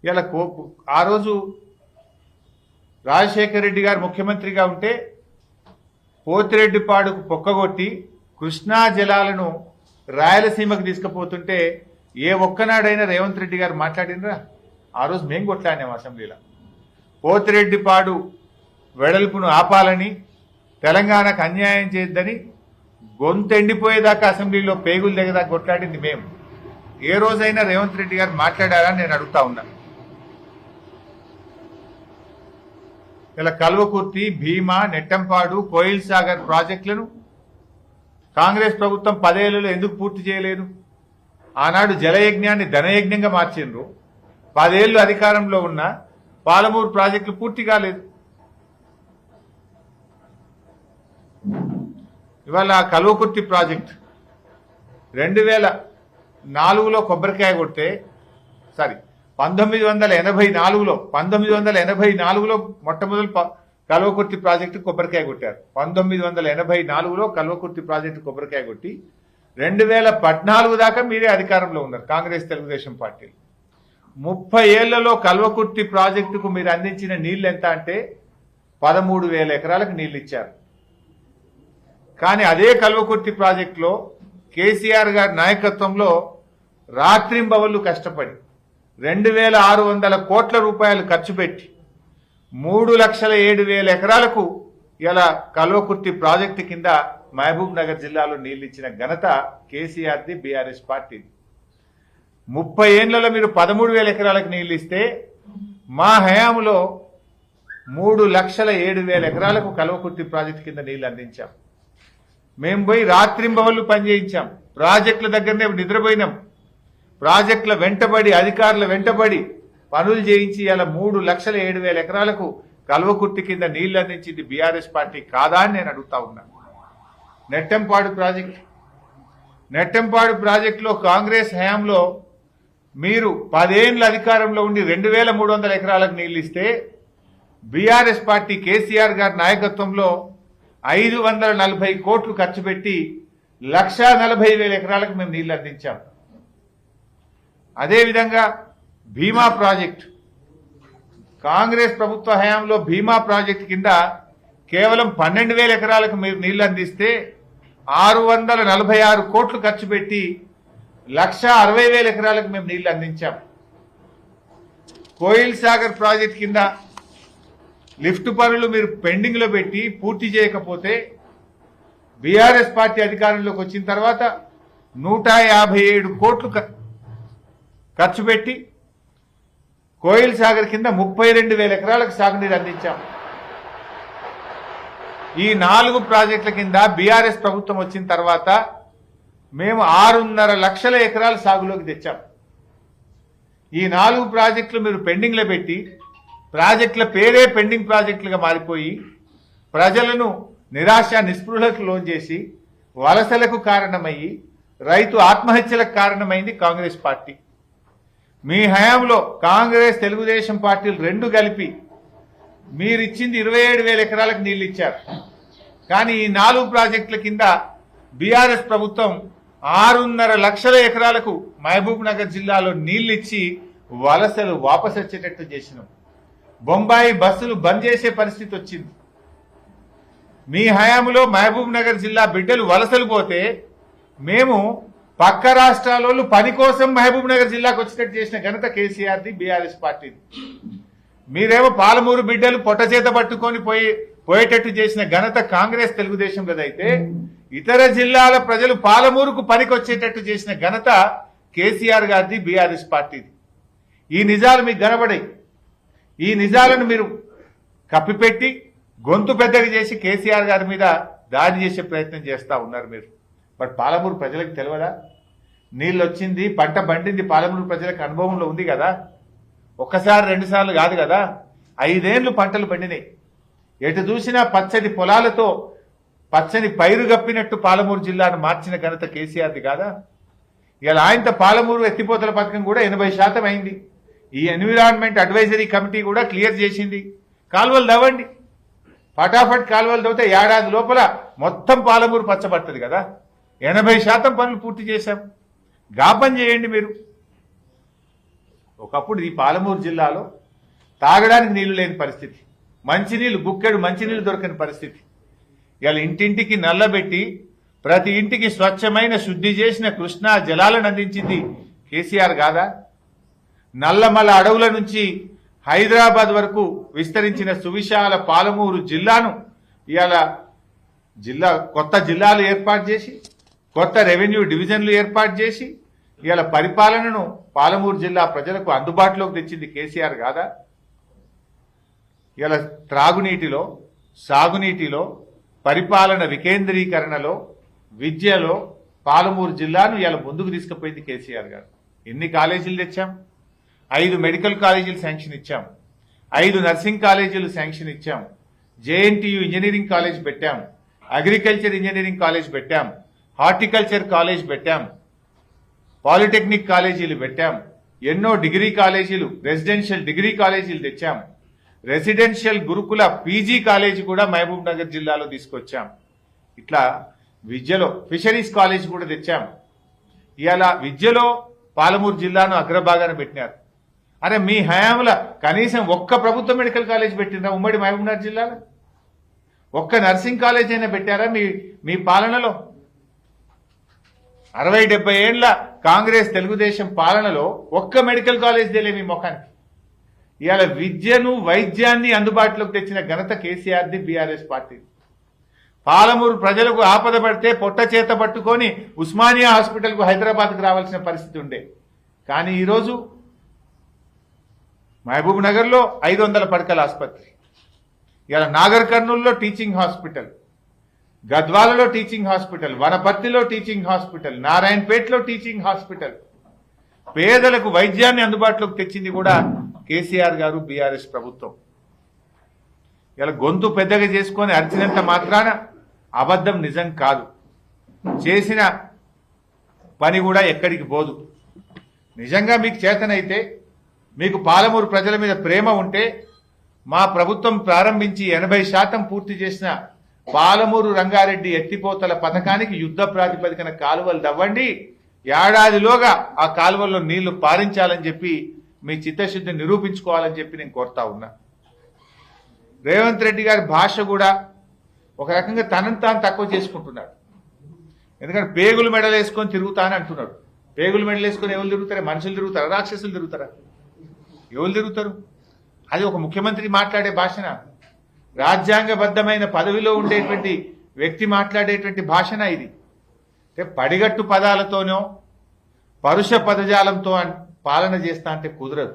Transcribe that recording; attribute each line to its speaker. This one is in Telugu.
Speaker 1: ఇలా ఆ రోజు రాజశేఖర రెడ్డి గారు ముఖ్యమంత్రిగా ఉంటే పోతిరెడ్డిపాడుకు పొక్కగొట్టి కృష్ణా జలాలను రాయలసీమకు తీసుకుపోతుంటే ఏ ఒక్కనాడైనా రేవంత్ రెడ్డి గారు మాట్లాడినరా? ఆ రోజు మేము కొట్లాడినాం అసెంబ్లీలో. పోతిరెడ్డిపాడు వెడల్పును ఆపాలని, తెలంగాణకు అన్యాయం చేయొద్దని గొంతెండిపోయేదాకా అసెంబ్లీలో పేగులు దగ్గరదాకా కొట్లాడింది మేము. ఏ రోజైనా రేవంత్ రెడ్డి గారు మాట్లాడారని నేను అడుగుతా ఉన్నా. ఇలా కల్వకుర్తి, భీమా, నెట్టంపాడు, కోయిల్ సాగర్ ప్రాజెక్టులను కాంగ్రెస్ ప్రభుత్వం 10 ఏళ్లలో ఎందుకు పూర్తి చేయలేదు? ఆనాడు జలయజ్ఞాన్ని ధనయజ్ఞంగా మార్చిండ్రు. 10 ఏళ్లు అధికారంలో ఉన్న పాలమూరు ప్రాజెక్టులు పూర్తి కాలేదు. ఇవాళ కల్వకుర్తి ప్రాజెక్ట్ 2004లో కొబ్బరికాయ కొడితే, 1984లో మొట్టమొదటి కల్వకుర్తి ప్రాజెక్టు కొబ్బరికాయ కొట్టారు. 1984లో కల్వకుర్తి ప్రాజెక్టు కొబ్బరికాయ కొట్టి 2014 దాకా మీరే అధికారంలో ఉన్నారు కాంగ్రెస్ తెలుగుదేశం పార్టీలు. 30 ఏళ్లలో కల్వకుర్తి ప్రాజెక్టుకు మీరు అందించిన నీళ్లు ఎంత అంటే 13,000 ఎకరాలకు నీళ్లు ఇచ్చారు. కానీ అదే కల్వకుర్తి ప్రాజెక్టులో కేసీఆర్ గారి నాయకత్వంలో రాత్రింబవళ్లు కష్టపడి 2,600 కోట్ల రూపాయలు ఖర్చు పెట్టి 3,07,000 ఎకరాలకు ఇలా కల్వకుర్తి ప్రాజెక్టు కింద మహబూబ్ నగర్ జిల్లాలో నీళ్లు ఇచ్చిన ఘనత కేసీఆర్ది, బీఆర్ఎస్ పార్టీది. 30 ఏళ్లలో మీరు 13,000 ఎకరాలకు నీళ్లు ఇస్తే మా హయాంలో 3,07,000 ఎకరాలకు కల్వకుర్తి ప్రాజెక్టు కింద నీళ్లు అందించాం. మేము పోయి రాత్రింబవళ్లు పనిచేయించాం. ప్రాజెక్టుల దగ్గరనే నిద్రపోయినాం. ప్రాజెక్టుల వెంటబడి, అధికారుల వెంటబడి పనులు చేయించి ఇలా 3,07,000 ఎకరాలకు కల్వకుర్తి కింద నీళ్లు అందించింది బీఆర్ఎస్ పార్టీ కాదా అని నేను అడుగుతా ఉన్నాను. నెట్టంపాడు ప్రాజెక్టులో కాంగ్రెస్ హయాంలో మీరు 10 ఏళ్ల అధికారంలో ఉండి 2,300 ఎకరాలకు నీళ్లు ఇస్తే బీఆర్ఎస్ పార్టీ కేసీఆర్ గారి నాయకత్వంలో 540 కోట్లు ఖర్చు పెట్టి 1,40,000 ఎకరాలకు మేము నీళ్లు అందించాం. అదేవిధంగా భీమా ప్రాజెక్టు, కాంగ్రెస్ ప్రభుత్వ హయాంలో భీమా ప్రాజెక్టు కింద కేవలం 12,000 ఎకరాలకు మీరు నీళ్లు అందిస్తే 646 కోట్లు ఖర్చు పెట్టి 1,60,000 ఎకరాలకు మేము నీళ్లు అందించాం. కోయిల్ సాగర్ ప్రాజెక్టు కింద లిఫ్ట్ పనులు మీరు పెండింగ్ లో పెట్టి పూర్తి చేయకపోతే బీఆర్ఎస్ పార్టీ అధికారంలోకి వచ్చిన తర్వాత 157 కోట్లు ఖర్చు పెట్టి కోయిల్ సాగర్ కింద 32,000 ఎకరాలకు సాగునీరు అందించాం. ఈ 4 ప్రాజెక్టుల కింద బీఆర్ఎస్ ప్రభుత్వం వచ్చిన తర్వాత మేము 6.5 లక్షల ఎకరాల సాగులోకి తెచ్చాం. ఈ 4 ప్రాజెక్టులు మీరు పెండింగ్ లో పెట్టి ప్రాజెక్టుల పేరే పెండింగ్ ప్రాజెక్టులుగా మారిపోయి ప్రజలను నిరాశ నిస్పృహలకు లోన్ చేసి వలసలకు కారణమయ్యి రైతు ఆత్మహత్యలకు కారణమైంది కాంగ్రెస్ పార్టీ. మీ హయాంలో కాంగ్రెస్ తెలుగుదేశం పార్టీలు రెండు కలిపి మీరిచ్చింది 27,000 ఎకరాలకు నీళ్లు ఇచ్చారు. కానీ ఈ 4 ప్రాజెక్టుల కింద బీఆర్ఎస్ ప్రభుత్వం 6.5 లక్షల ఎకరాలకు మహబూబ్ నగర్ జిల్లాలో నీళ్లు ఇచ్చి వలసలు వాపసు వచ్చేటట్టు చేసినాం. బొంబాయి బస్సులు బంద్ చేసే పరిస్థితి వచ్చింది. మీ హయాంలో మహబూబ్ నగర్ జిల్లా బిడ్డలు వలసలు పోతే మేము పక్క రాష్ట్రాల పని కోసం మహబూబ్ నగర్ జిల్లాకు వచ్చేటట్టు చేసిన ఘనత కేసీఆర్ది, బీఆర్ఎస్ పార్టీది. మీరేమో పాలమూరు బిడ్డలు పొట్ట చేత పట్టుకొని పోయేటట్టు చేసిన ఘనత కాంగ్రెస్ తెలుగుదేశం కదైతే ఇతర జిల్లాల ప్రజలు పాలమూరుకు పనికి వచ్చేటట్టు చేసిన ఘనత కేసీఆర్ గారిది, బీఆర్ఎస్ పార్టీది. ఈ నిజాలు మీకు కనబడాయి. ఈ నిజాలను మీరు కప్పిపెట్టి గొంతు పెద్దగా చేసి కేసీఆర్ గారి మీద దాడి చేసే ప్రయత్నం చేస్తా ఉన్నారు మీరు. బట్ పాలమూరు ప్రజలకు తెలియదా? నీళ్ళు వచ్చింది, పంట పండింది, పాలమూరు ప్రజలకు అనుభవంలో ఉంది కదా. ఒక్కసారి 2 సార్లు కాదు కదా, 5 ఏళ్లు పంటలు పండినాయి. ఎటు చూసినా పచ్చని పొలాలతో పచ్చని పైరు గప్పినట్టు పాలమూరు జిల్లాను మార్చిన ఘనత కేసీఆర్ది కాదా? ఇలా ఆయనతో పాలమూరు ఎత్తిపోతల పథకం కూడా 80% అయింది. ఈ ఎన్విరాన్మెంట్ అడ్వైజరీ కమిటీ కూడా క్లియర్ చేసింది. కాలువలు దవ్వండి, ఫటాఫట్ కాలువలు దవ్వితే ఏడాది లోపల మొత్తం పాలమూరు పచ్చబడుతుంది కదా. 80% పనులు పూర్తి చేశాం. గాపం చేయండి మీరు. ఒకప్పుడు ఈ పాలమూరు జిల్లాలో తాగడానికి నీళ్లు లేని పరిస్థితి, మంచినీళ్ళు గుక్కెడు మంచినీళ్ళు దొరకని పరిస్థితి. ఇవాళ ఇంటింటికి నల్లబెట్టి ప్రతి ఇంటికి స్వచ్ఛమైన శుద్ధి చేసిన కృష్ణా జలాలను అందించింది కేసీఆర్ కాదా? నల్లమల అడవుల నుంచి హైదరాబాద్ వరకు విస్తరించిన సువిశాల పాలమూరు జిల్లాను ఇవాళ కొత్త జిల్లాలు ఏర్పాటు చేసి, కొత్త రెవెన్యూ డివిజన్లు ఏర్పాటు చేసి ఇవాళ పరిపాలనను పాలమూరు జిల్లా ప్రజలకు అందుబాటులోకి తెచ్చింది కేసీఆర్ కాదా? ఇవాళ త్రాగునీటిలో, సాగునీటిలో, పరిపాలన వికేంద్రీకరణలో, విద్యలో పాలమూరు జిల్లాను ఇవాళ ముందుకు తీసుకుపోయింది కేసీఆర్ గారు. ఎన్ని కాలేజీలు తెచ్చాం? 5 మెడికల్ కాలేజీలు శాంక్షన్ ఇచ్చాం, 5 నర్సింగ్ కాలేజీలు శాంక్షన్ ఇచ్చాం, జేఎన్టీయూ ఇంజనీరింగ్ కాలేజ్ పెట్టాం, అగ్రికల్చర్ ఇంజనీరింగ్ కాలేజ్ పెట్టాం, హార్టికల్చర్ కాలేజ్ పెట్టాం, పాలిటెక్నిక్ కాలేజీలు పెట్టాం, ఎన్నో డిగ్రీ కాలేజీలు, రెసిడెన్షియల్ డిగ్రీ కాలేజీలు తెచ్చాం, రెసిడెన్షియల్ గురుకుల పీజీ కాలేజీ కూడా మహబూబ్ నగర్ జిల్లాలో తీసుకొచ్చాం. ఇట్లా విద్యలో ఫిషరీస్ కాలేజ్ కూడా తెచ్చాం. ఇవాళ విద్యలో పాలమూరు జిల్లాను అగ్రభాగాన పెట్టినారు. అరే మీ హయాంలో కనీసం ఒక్క ప్రభుత్వ మెడికల్ కాలేజ్ పెట్టినరా ఉమ్మడి మహబూబ్ నగర్ జిల్లాలో? ఒక్క నర్సింగ్ కాలేజ్ అయినా పెట్టారా మీ పాలనలో? 60-70 ఏళ్ల కాంగ్రెస్ తెలుగుదేశం పాలనలో ఒక్క మెడికల్ కాలేజ్ తెలియ మీ ముఖానికి. ఇవాళ విద్యను వైద్యాన్ని అందుబాటులోకి తెచ్చిన ఘనత కేసీఆర్ది, బీఆర్ఎస్ పార్టీ. పాలమూరు ప్రజలకు ఆపద పడితే పొట్ట చేత పట్టుకొని ఉస్మానియా హాస్పిటల్కు హైదరాబాద్కు రావాల్సిన పరిస్థితి ఉండే. కానీ ఈరోజు మహబూబ్ నగర్లో 500 పడకల ఆసుపత్రి, ఇలా నాగర్ కర్నూలులో టీచింగ్ హాస్పిటల్, గద్వాలలో టీచింగ్ హాస్పిటల్, వనపర్తిలో టీచింగ్ హాస్పిటల్, నారాయణపేటలో టీచింగ్ హాస్పిటల్. పేదలకు వైద్యాన్ని అందుబాటులోకి తెచ్చింది కూడా కేసీఆర్ గారు, బీఆర్ఎస్ ప్రభుత్వం. ఇలా గొంతు పెద్దగా చేసుకొని అరిచినంత మాత్రాన అబద్ధం నిజం కాదు. చేసిన పని కూడా ఎక్కడికి పోదు. నిజంగా మీకు చేతనైతే, మీకు పాలమూరు ప్రజల మీద ప్రేమ ఉంటే, మా ప్రభుత్వం ప్రారంభించి 80% పూర్తి చేసిన పాలమూరు రంగారెడ్డి ఎత్తిపోతల పథకానికి యుద్ధ ప్రాతిపదికన కాలువలు తవ్వండి, ఏడాదిలోగా ఆ కాలువల్లో నీళ్లు పారించాలని చెప్పి మీ చిత్తశుద్ధి నిరూపించుకోవాలని చెప్పి నేను కోరుతా ఉన్నా. రేవంత్ రెడ్డి గారి భాష కూడా ఒక రకంగా తనను తాను తక్కువ చేసుకుంటున్నాడు. ఎందుకంటే పేగులు మెడలు వేసుకొని తిరుగుతా అని అంటున్నాడు. పేగులు మెడలు వేసుకొని ఎవరు తిరుగుతారా? మనుషులు తిరుగుతారా? రాక్షసులు తిరుగుతారా? ఎవరు తిరుగుతారు? అది ఒక ముఖ్యమంత్రి మాట్లాడే భాషన? రాజ్యాంగబద్ధమైన పదవిలో ఉండేటువంటి వ్యక్తి మాట్లాడేటువంటి భాషన ఇది? పడిగట్టు పదాలతోనో పరుష పదజాలంతో పాలన చేస్తా అంటే కుదరదు.